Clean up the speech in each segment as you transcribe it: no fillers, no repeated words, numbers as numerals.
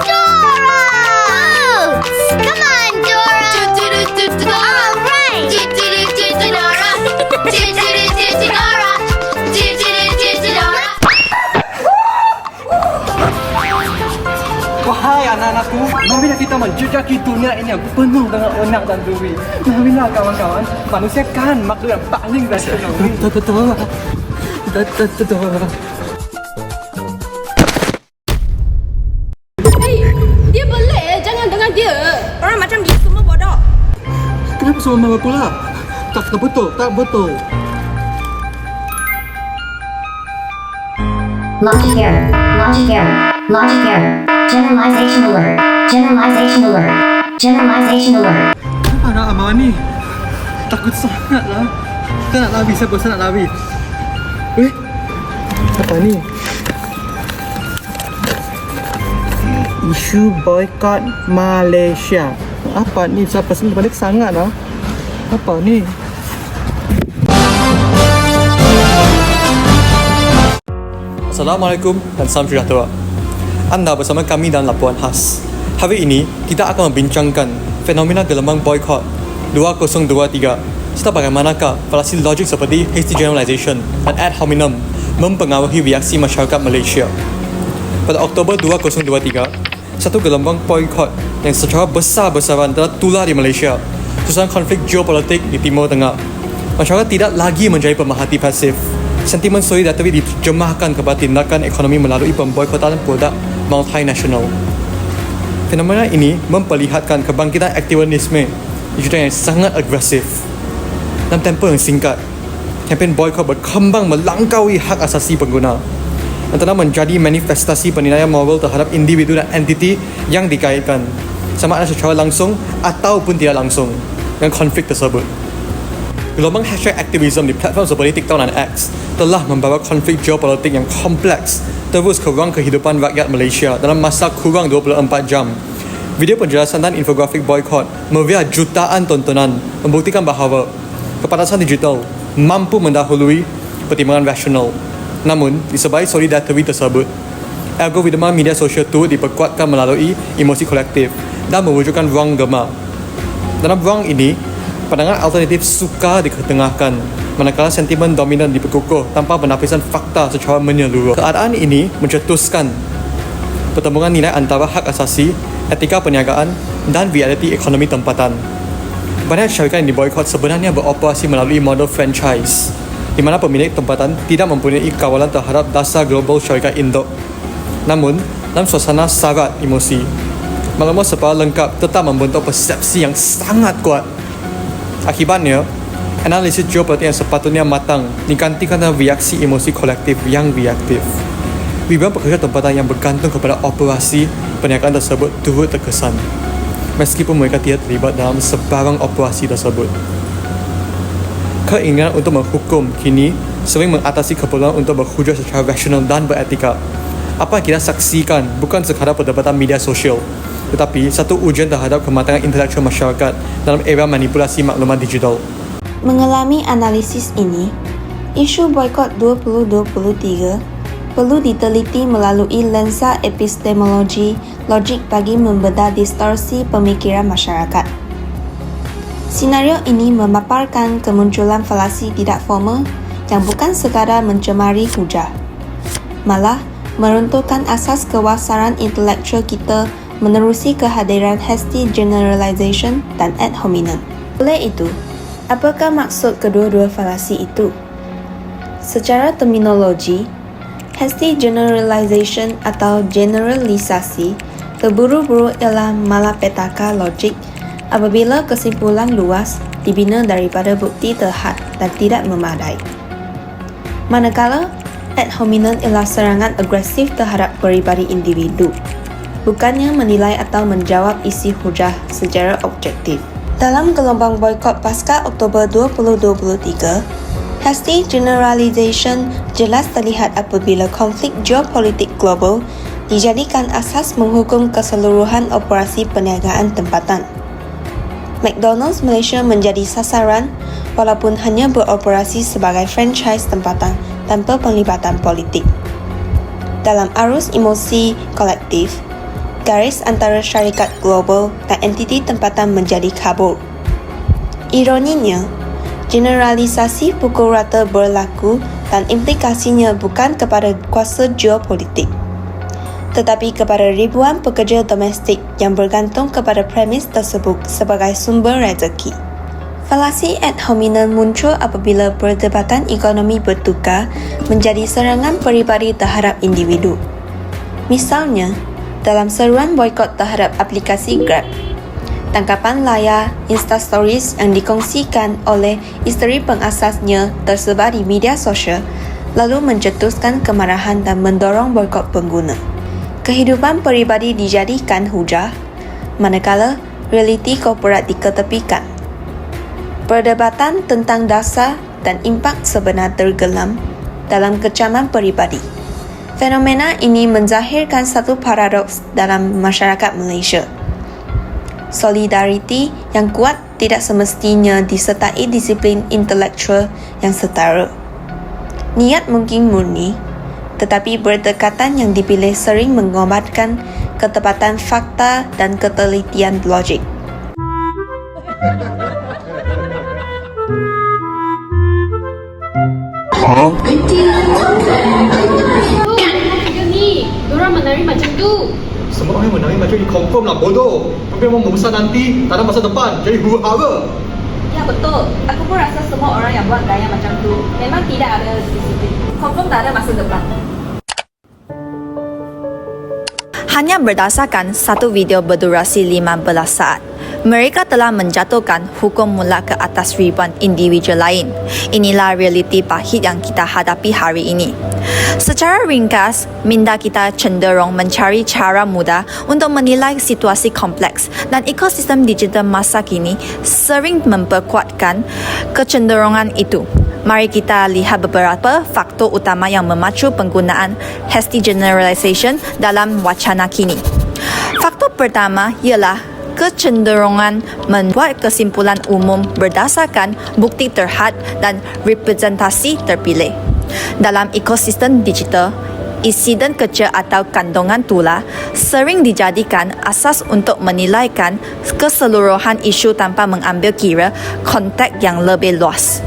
Dora! Come on, Dora! All right! Dora! Dora! Wahai anak-anakku, marilah kita menjejaki dunia ini yang penuh dengan onak dan duri. Marilah kawan-kawan, manusia kan makhluk yang paling rasional. Betul. Dia boleh, jangan dengar dia. Orang macam dia semua bodoh. Kenapa semua marah pula? Tak betul. Logic error. Generalization alert. Kenapa anak Amal ni? Takut sangat lah. Kita nak lari, siapa nak lari? Apa ni? Isu boycott Malaysia. Apa ni? Siapa sini balik sangat lah. Apa ni? Assalamualaikum dan salam sejahtera. Anda bersama kami dalam laporan khas. Hari ini, kita akan membincangkan fenomena gelombang boycott 2023 serta bagaimanakah falasi logik seperti hasty generalization dan ad hominem mempengaruhi reaksi masyarakat Malaysia. Pada Oktober 2023, satu gelombang boycott yang secara besar-besaran telah tular di Malaysia susulan konflik geopolitik di Timur Tengah. Masyarakat tidak lagi menjadi pemerhati pasif. Sentimen solidariti diterjemahkan kepada tindakan ekonomi melalui pemboikotan produk multinasional. Fenomena ini memperlihatkan kebangkitan aktivisme digital yang sangat agresif. Dalam tempoh yang singkat, kempen boikot berkembang melangkaui hak asasi pengguna dan telah menjadi manifestasi penilaian moral terhadap individu dan entiti yang dikaitkan, sama ada secara langsung ataupun tidak langsung, dengan konflik tersebut. Gelombang #aktivism di platform seperti TikTok dan X telah membawa konflik geopolitik yang kompleks terus ke ruang kehidupan rakyat Malaysia dalam masa kurang 24 jam. Video penjelasan dan infografik boykot meraih jutaan tontonan membuktikan bahawa kepantasan digital mampu mendahului pertimbangan rasional. Namun, disebabkan solidariti tersebut, algoritma media sosial itu diperkuatkan melalui emosi kolektif dan mewujudkan ruang gema. Dalam ruang ini, pandangan alternatif sukar diketengahkan, manakala sentimen dominan diperkukuh tanpa penapisan fakta secara menyeluruh. Keadaan ini mencetuskan pertemuan nilai antara hak asasi, etika perniagaan dan realiti ekonomi tempatan. Banyak syarikat yang diboikot sebenarnya beroperasi melalui model franchise, di mana pemilik tempatan tidak mempunyai kawalan terhadap dasar global syarikat induk. Namun, dalam suasana syarat emosi, maklumat secara lengkap tetap membentuk persepsi yang sangat kuat. Akibatnya, analisis geopolitik yang sepatutnya matang digantikan dengan reaksi emosi kolektif yang reaktif. Ribuan pekerja tempatan yang bergantung kepada operasi perniagaan tersebut turut terkesan, meskipun mereka tidak terlibat dalam sebarang operasi tersebut. Keinginan untuk menghukum kini sering mengatasi keperluan untuk berhujah secara rasional dan beretika. Apa yang kita saksikan bukan sekadar perdebatan media sosial, tetapi satu ujian terhadap kematangan intelektual masyarakat dalam era manipulasi maklumat digital. Mengalami analisis ini, isu boikot 2023 perlu diteliti melalui lensa epistemologi logik bagi membedah distorsi pemikiran masyarakat. Senario ini memaparkan kemunculan falasi tidak formal yang bukan sekadar mencemari hujah, malah meruntuhkan asas kewasaran intelektual kita menerusi kehadiran hasty generalization dan ad hominem. Oleh itu, apakah maksud kedua-dua falasi itu? Secara terminologi, hasty generalization atau generalisasi terburu-buru ialah malapetaka logik apabila kesimpulan luas dibina daripada bukti terhad dan tidak memadai. Manakala, ad hominem ialah serangan agresif terhadap peribadi individu, bukannya menilai atau menjawab isi hujah secara objektif. Dalam gelombang boikot pasca Oktober 2023, hasty generalization jelas terlihat apabila konflik geopolitik global dijadikan asas menghukum keseluruhan operasi perniagaan tempatan. McDonald's Malaysia menjadi sasaran walaupun hanya beroperasi sebagai franchise tempatan tanpa penglibatan politik. Dalam arus emosi kolektif, garis antara syarikat global dan entiti tempatan menjadi kabur. Ironinya, generalisasi pukul rata berlaku dan implikasinya bukan kepada kuasa geopolitik, tetapi kepada ribuan pekerja domestik yang bergantung kepada premis tersebut sebagai sumber rezeki. Falasi ad hominem muncul apabila perdebatan ekonomi bertukar menjadi serangan peribadi terhadap individu. Misalnya, dalam seruan boikot terhadap aplikasi Grab, tangkapan layar Instastories yang dikongsikan oleh isteri pengasasnya tersebar di media sosial lalu mencetuskan kemarahan dan mendorong boikot pengguna. Kehidupan peribadi dijadikan hujah, manakala realiti korporat diketepikan. Perdebatan tentang dasar dan impak sebenar tergelam dalam kecaman peribadi. Fenomena ini menzahirkan satu paradoks dalam masyarakat Malaysia. Solidariti yang kuat tidak semestinya disertai disiplin intelektual yang setara. Niat mungkin murni, tetapi berdekatan yang dipilih sering mengobatkan ketepatan fakta dan ketelitian logik. Tiga ni, diorang menari macam tu. Semua orang menangis macam ni confirm lah bodoh. Tapi orang membesar nanti, tak ada masa depan. Jadi huru-hara. Ya betul. Aku pun rasa semua orang yang buat gaya macam tu memang tidak ada disiplin. Confirm tak ada masa depan. Hanya berdasarkan satu video berdurasi 15 saat, mereka telah menjatuhkan hukum mula ke atas ribuan individu lain. Inilah realiti pahit yang kita hadapi hari ini. Secara ringkas, minda kita cenderung mencari cara mudah untuk menilai situasi kompleks dan ekosistem digital masa kini sering memperkuatkan kecenderungan itu. Mari kita lihat beberapa faktor utama yang memacu penggunaan hasty generalization dalam wacana kini. Faktor pertama ialah kecenderungan membuat kesimpulan umum berdasarkan bukti terhad dan representasi terpilih. Dalam ekosistem digital, insiden kecil atau kandungan tular sering dijadikan asas untuk menilaikan keseluruhan isu tanpa mengambil kira konteks yang lebih luas.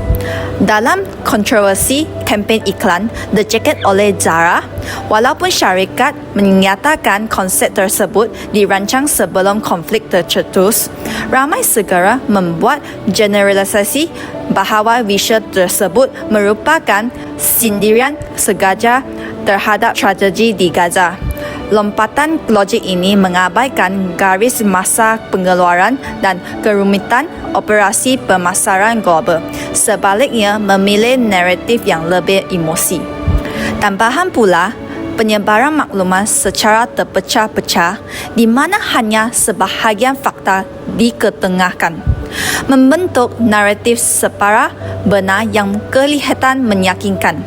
Dalam kontroversi kempen iklan The Jacket oleh Zara, walaupun syarikat menyatakan konsep tersebut dirancang sebelum konflik tercetus, ramai segera membuat generalisasi bahawa visual tersebut merupakan sindiran sengaja terhadap tragedi di Gaza. Lompatan logik ini mengabaikan garis masa pengeluaran dan kerumitan operasi pemasaran global. Sebaliknya, memilih naratif yang lebih emosi. Tambahan pula, penyebaran maklumat secara terpecah-pecah di mana hanya sebahagian fakta diketengahkan, membentuk naratif separa benar yang kelihatan meyakinkan.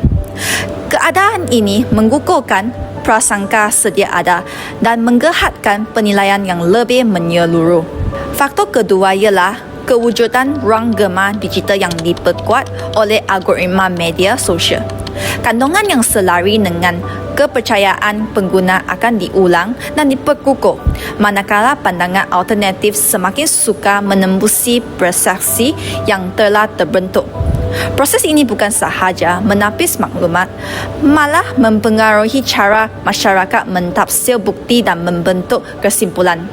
Keadaan ini menggugurkan prasangka sedia ada dan menggehatkan penilaian yang lebih menyeluruh. Faktor kedua ialah kewujudan ruang gema digital yang diperkuat oleh algoritma media sosial. Kandungan yang selari dengan kepercayaan pengguna akan diulang dan diperkukuh, manakala pandangan alternatif semakin sukar menembusi persepsi yang telah terbentuk. Proses ini bukan sahaja menapis maklumat, malah mempengaruhi cara masyarakat mentafsir bukti dan membentuk kesimpulan.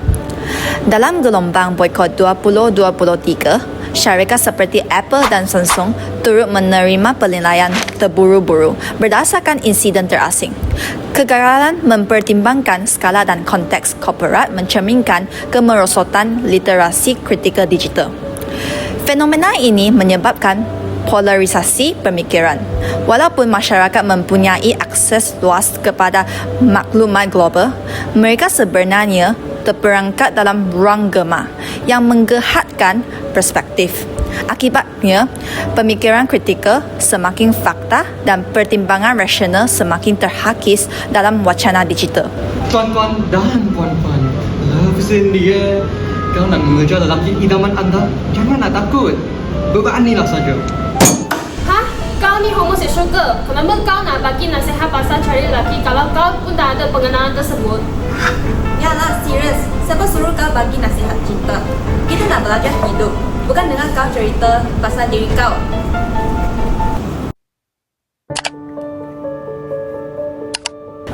Dalam gelombang boikot 2023, syarikat seperti Apple dan Samsung turut menerima penilaian terburu-buru berdasarkan insiden terasing. Kegagalan mempertimbangkan skala dan konteks korporat mencerminkan kemerosotan literasi kritikal digital. Fenomena ini menyebabkan polarisasi pemikiran. Walaupun masyarakat mempunyai akses luas kepada maklumat global, mereka sebenarnya terperangkap dalam ruang gema yang menggehatkan perspektif. Akibatnya, pemikiran kritikal semakin fakta dan pertimbangan rasional semakin terhakis dalam wacana digital. Tuan-tuan dan puan-puan, love India. Kau nak mengejar lelaki idaman anda, jangan nak takut. Beranilah saja. Hah? Kau ni homoseksual ke? Kenapa kau nak bagi nasihat pasal cari lelaki kalau kau pun tak ada pengenalan tersebut? Yalah, serius. bagi nasihat cinta. Kita nak belajar hidup, bukan dengan kau cerita pasal diri kau.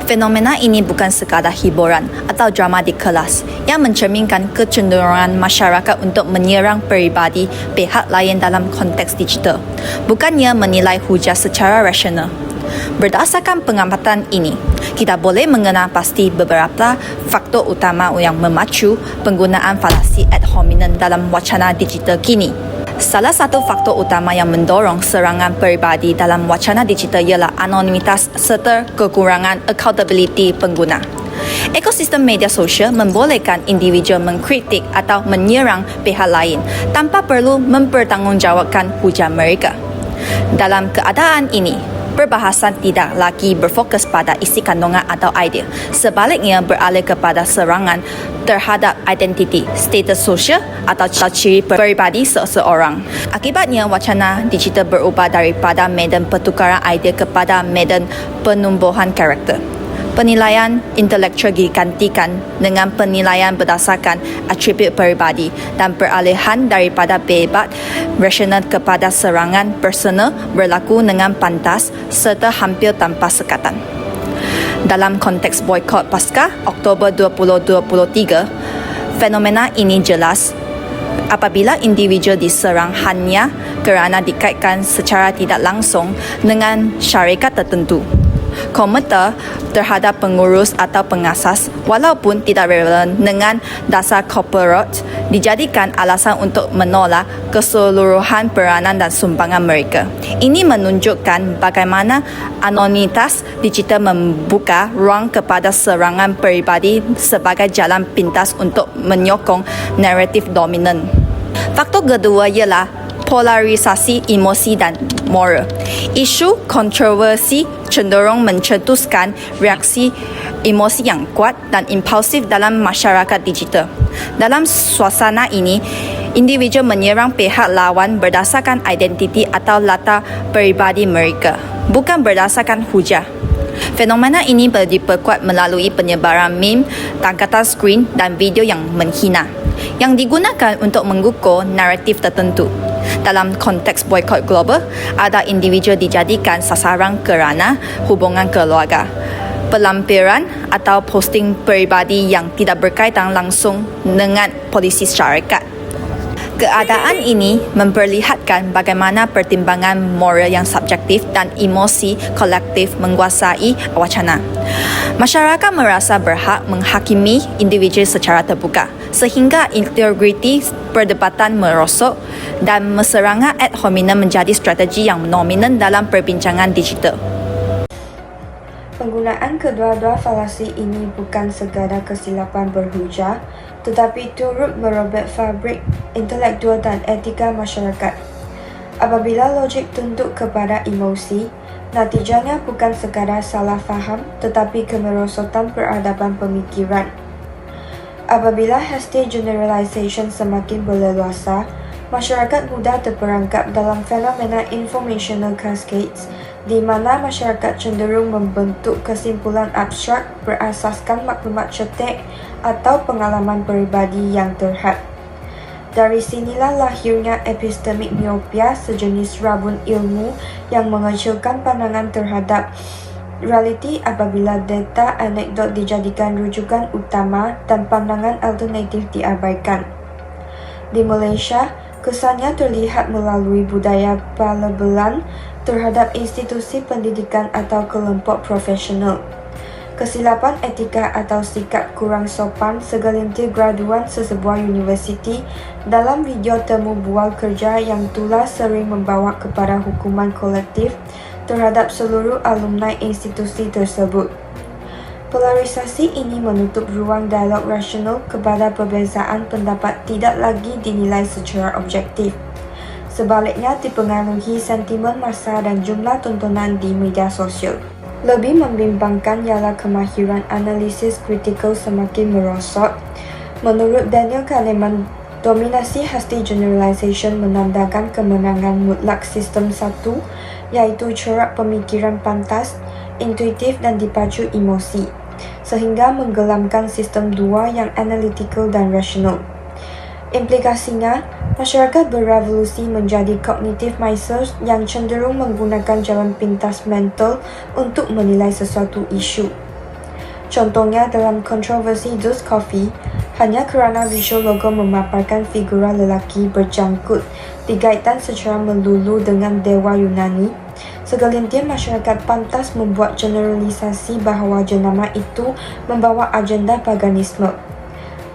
Fenomena ini bukan sekadar hiburan atau drama di kelas yang mencerminkan kecenderungan masyarakat untuk menyerang peribadi pihak lain dalam konteks digital, bukannya menilai hujah secara rasional. Berdasarkan pengamatan ini, kita boleh mengenal pasti beberapa faktor utama yang memacu penggunaan falasi ad hominem dalam wacana digital kini. Salah satu faktor utama yang mendorong serangan peribadi dalam wacana digital ialah anonimitas serta kekurangan accountability pengguna. Ekosistem media sosial membolehkan individu mengkritik atau menyerang pihak lain tanpa perlu mempertanggungjawabkan hujah mereka. Dalam keadaan ini, perbahasan tidak lagi berfokus pada isi kandungan atau idea, sebaliknya beralih kepada serangan terhadap identiti, status sosial atau ciri peribadi seseorang. Akibatnya, wacana digital berubah daripada medan pertukaran idea kepada medan penumbuhan karakter. Penilaian intelektual digantikan dengan penilaian berdasarkan atribut peribadi dan peralihan daripada bebat rasional kepada serangan personal berlaku dengan pantas serta hampir tanpa sekatan. Dalam konteks boikot pasca Oktober 2023, fenomena ini jelas apabila individu diserang hanya kerana dikaitkan secara tidak langsung dengan syarikat tertentu. Komentar terhadap pengurus atau pengasas walaupun tidak relevan dengan dasar corporate dijadikan alasan untuk menolak keseluruhan peranan dan sumbangan mereka. Ini menunjukkan bagaimana anonimitas digital membuka ruang kepada serangan peribadi sebagai jalan pintas untuk menyokong naratif dominan. Faktor kedua ialah polarisasi emosi dan moral. Isu kontroversi cenderung mencetuskan reaksi emosi yang kuat dan impulsif dalam masyarakat digital. Dalam suasana ini, individu menyerang pihak lawan berdasarkan identiti atau latar peribadi mereka, bukan berdasarkan hujah. Fenomena ini diperkuat melalui penyebaran meme, tangkatan skrin dan video yang menghina, yang digunakan untuk mengukur naratif tertentu. Dalam konteks boikot global, ada individu dijadikan sasaran kerana hubungan keluarga, pelampiran atau posting peribadi yang tidak berkaitan langsung dengan polisi syarikat. Keadaan ini memperlihatkan bagaimana pertimbangan moral yang subjektif dan emosi kolektif menguasai wacana. Masyarakat merasa berhak menghakimi individu secara terbuka, sehingga integriti perdebatan merosot dan serangan ad hominem menjadi strategi yang dominan dalam perbincangan digital. Penggunaan kedua-dua falasi ini bukan sekadar kesilapan berhujah, tetapi turut merobek fabrik intelektual dan etika masyarakat. Apabila logik tunduk kepada emosi, natijanya bukan sekadar salah faham, tetapi kemerosotan peradaban pemikiran. Apabila hasty generalization semakin berleluasa, masyarakat mudah terperangkap dalam fenomena informational cascades di mana masyarakat cenderung membentuk kesimpulan abstrak berasaskan maklumat cetek atau pengalaman peribadi yang terhad. Dari sinilah lahirnya epistemik miopia, sejenis rabun ilmu yang mengecilkan pandangan terhadap realiti apabila data anekdot dijadikan rujukan utama dan pandangan alternatif diabaikan. Di Malaysia, kesannya terlihat melalui budaya pelebelan terhadap institusi pendidikan atau kelompok profesional. Kesilapan etika atau sikap kurang sopan segelintir graduan sesebuah universiti dalam video temu bual kerja yang tulas sering membawa kepada hukuman kolektif terhadap seluruh alumni institusi tersebut. Polarisasi ini menutup ruang dialog rasional kepada perbezaan pendapat tidak lagi dinilai secara objektif. Sebaliknya dipengaruhi sentimen massa dan jumlah tontonan di media sosial. Lebih membimbangkan ialah kemahiran analisis kritikal semakin merosot. Menurut Daniel Kahneman, dominasi hasty generalization menandakan kemenangan mutlak sistem satu, iaitu corak pemikiran pantas, intuitif dan dipacu emosi. sehingga menggelamkan sistem dua yang analytical dan rasional. Implikasinya, masyarakat berevolusi menjadi cognitive misers yang cenderung menggunakan jalan pintas mental untuk menilai sesuatu isu. Contohnya dalam kontroversi dus coffee, hanya kerana visual logo memaparkan figura lelaki berjangkut dikaitkan secara melulu dengan dewa Yunani, segelintir masyarakat pantas membuat generalisasi bahawa jenama itu membawa agenda paganisme.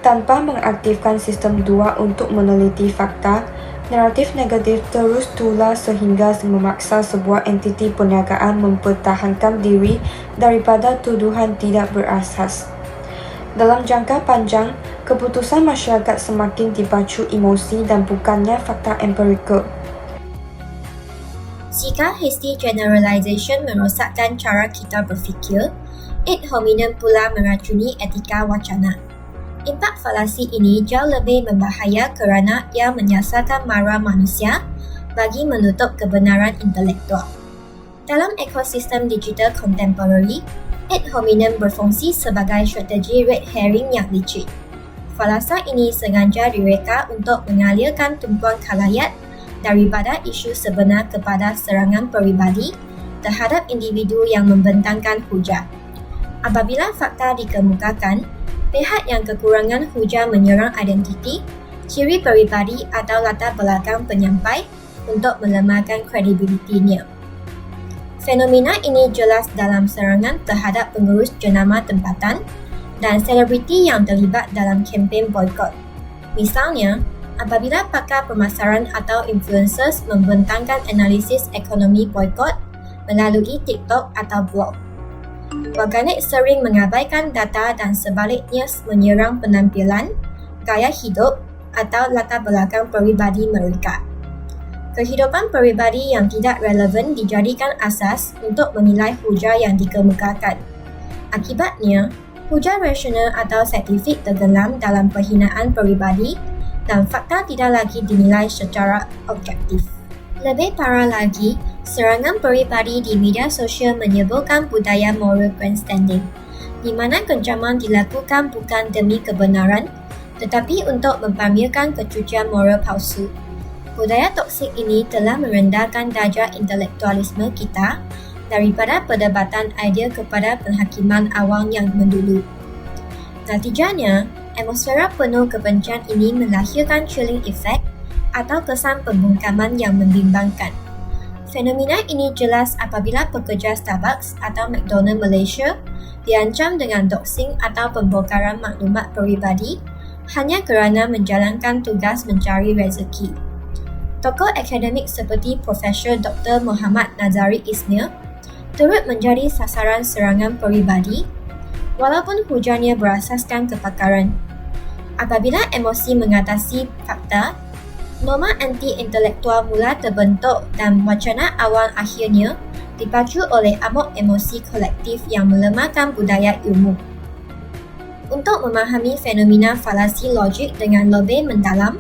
Tanpa mengaktifkan sistem dua untuk meneliti fakta, naratif negatif terus tular sehingga memaksa sebuah entiti perniagaan mempertahankan diri daripada tuduhan tidak berasas. Dalam jangka panjang, keputusan masyarakat semakin dipacu emosi dan bukannya fakta empirikal. Jika hasty generalization merosakkan cara kita berfikir, ad hominem pula meracuni etika wacana. Impak falasi ini jauh lebih berbahaya kerana ia menyasarkan mara manusia bagi menutup kebenaran intelektual. Dalam ekosistem digital kontemporari, ad hominem berfungsi sebagai strategi red herring yang licin. Falasa ini sengaja direka untuk mengalirkan tumpuan khalayak daripada isu sebenar kepada serangan peribadi terhadap individu yang membentangkan hujah. Apabila fakta dikemukakan, pihak yang kekurangan hujah menyerang identiti, ciri peribadi atau latar belakang penyampai untuk melemahkan kredibilitinya. Fenomena ini jelas dalam serangan terhadap pengurus jenama tempatan dan selebriti yang terlibat dalam kempen boikot. Misalnya, apabila pakar pemasaran atau influencers membentangkan analisis ekonomi boikot melalui TikTok atau blog. Warganet sering mengabaikan data dan sebaliknya menyerang penampilan, gaya hidup atau latar belakang peribadi mereka. Kehidupan peribadi yang tidak relevan dijadikan asas untuk menilai hujah yang dikemukakan. Akibatnya, hujah rasional atau saintifik tenggelam dalam penghinaan peribadi dan fakta tidak lagi dinilai secara objektif. Lebih parah lagi, serangan peribadi di media sosial menyebabkan budaya moral grandstanding, di mana kencaman dilakukan bukan demi kebenaran, tetapi untuk mempamerkan kecucian moral palsu. Budaya toksik ini telah merendahkan darjah intelektualisme kita daripada perdebatan idea kepada penghakiman awam yang mendulu. Natijanya, atmosfera penuh kebencian ini melahirkan chilling effect atau kesan pembungkaman yang membimbangkan. Fenomena ini jelas apabila pekerja Starbucks atau McDonald Malaysia diancam dengan doxing atau pembongkaran maklumat peribadi hanya kerana menjalankan tugas mencari rezeki. Tokoh akademik seperti Profesor Dr. Muhammad Nazari Ismail turut menjadi sasaran serangan peribadi walaupun hujahnya berasaskan kepakaran. Apabila emosi mengatasi fakta, norma anti-intelektual mula terbentuk dan wacana awal akhirnya dipacu oleh amok emosi kolektif yang melemahkan budaya ilmu. Untuk memahami fenomena falasi logik dengan lebih mendalam,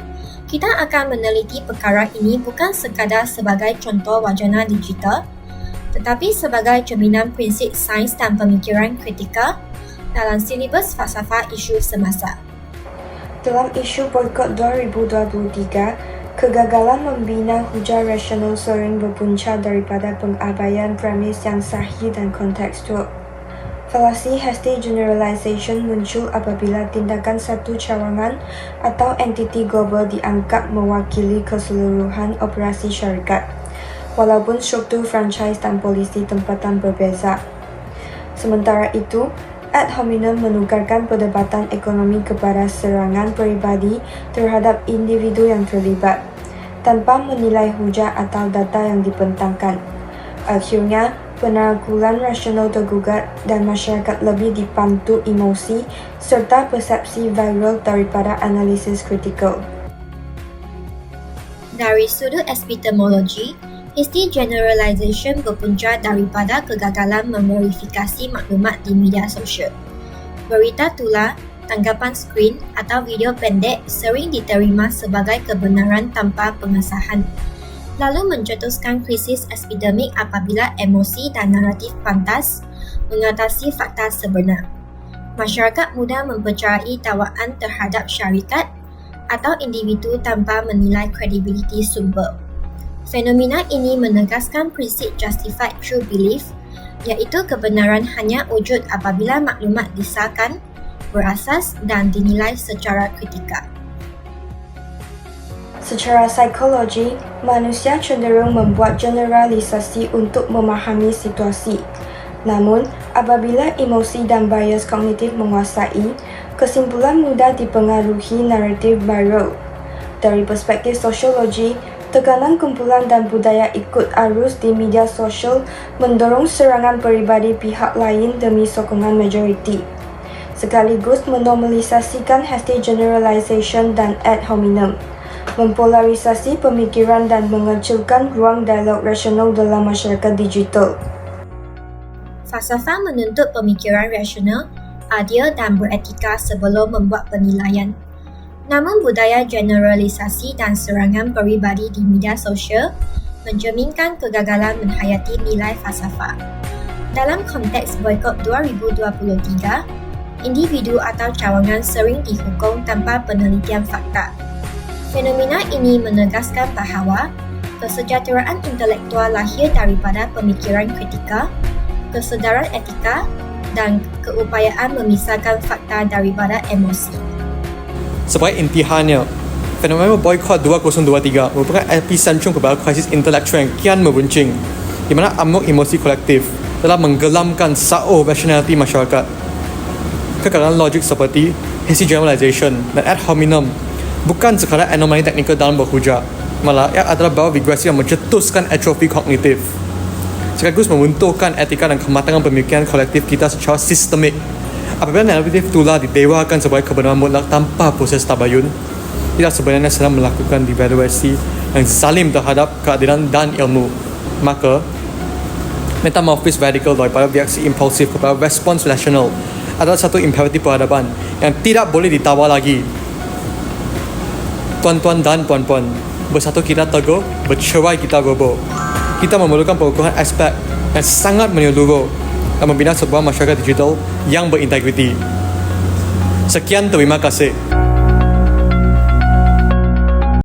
kita akan meneliti perkara ini bukan sekadar sebagai contoh wacana digital, tetapi sebagai cerminan prinsip sains dan pemikiran kritikal dalam silibus falsafah isu semasa. Dalam isu boikot 2023, kegagalan membina hujah rasional sering berpunca daripada pengabaian premis yang sahih dan kontekstual. Falasi hasty generalization muncul apabila tindakan satu cawangan atau entiti global dianggap mewakili keseluruhan operasi syarikat, walaupun struktur franchise dan polisi tempatan berbeza. Sementara itu, ad hominem menukarkan perdebatan ekonomi kepada serangan peribadi terhadap individu yang terlibat, tanpa menilai hujah atau data yang dibentangkan. Akhirnya, penanggulan rasional tergugat dan masyarakat lebih dipantu emosi serta persepsi viral daripada analisis kritikal. Dari sudut epistemologi, hasty generalization berpunca daripada kegagalan memverifikasi maklumat di media sosial. Berita tular, tanggapan skrin atau video pendek sering diterima sebagai kebenaran tanpa pengesahan, lalu mencetuskan krisis epidemik apabila emosi dan naratif pantas mengatasi fakta sebenar. Masyarakat mudah mempercayai takwaan terhadap syarikat atau individu tanpa menilai kredibiliti sumber. Fenomena ini menegaskan prinsip justified true belief, iaitu kebenaran hanya wujud apabila maklumat disahkan, berasas dan dinilai secara kritikal. Secara psikologi, manusia cenderung membuat generalisasi untuk memahami situasi. Namun, apabila emosi dan bias kognitif menguasai, kesimpulan mudah dipengaruhi naratif baru. Dari perspektif sosiologi, tekanan kumpulan dan budaya ikut arus di media sosial mendorong serangan peribadi pihak lain demi sokongan majoriti, sekaligus menormalisasikan hashtag generalization dan ad hominem, mempolarisasi pemikiran dan mengecilkan ruang dialog rasional dalam masyarakat digital. Falsafah menuntut pemikiran rasional, adil dan beretika sebelum membuat penilaian. Namun budaya generalisasi dan serangan peribadi di media sosial mencerminkan kegagalan menghayati nilai falsafah. Dalam konteks boikot 2023, individu atau cawangan sering dihukum tanpa penelitian fakta. Fenomena ini menegaskan bahawa kesejahteraan intelektual lahir daripada pemikiran kritikal, kesedaran etika dan keupayaan memisahkan fakta daripada emosi. Sebagai intihannya, fenomena boykot 2023 merupakan epicentrum kepada krisis intelektual yang kian meruncing, di mana amok emosi kolektif telah menggelamkan saur rasionaliti masyarakat. Kegagalan logik seperti hasty generalization dan ad hominem bukan sekadar anomali teknikal dalam berhujah, malah ia adalah bawah regresi yang mencetuskan atrofi kognitif, sekaligus meruntuhkan etika dan kematangan pemikiran kolektif kita secara sistemik. Apabila naratif itulah didewakan sebagai kebenaran mutlak tanpa proses tabayun, tidak sebenarnya sedang melakukan devaluasi yang zalim terhadap keadilan dan ilmu. Maka, metamorfosis radikal daripada reaksi impulsif kepada respons rasional adalah satu imperatif peradaban yang tidak boleh ditawar lagi. Tuan-tuan dan puan-puan, bersatu kita teguh, bercerai kita roboh. Kita memerlukan pengukuhan aspek yang sangat menyeluruh dan membina sebuah masyarakat digital yang berintegriti. Sekian, terima kasih.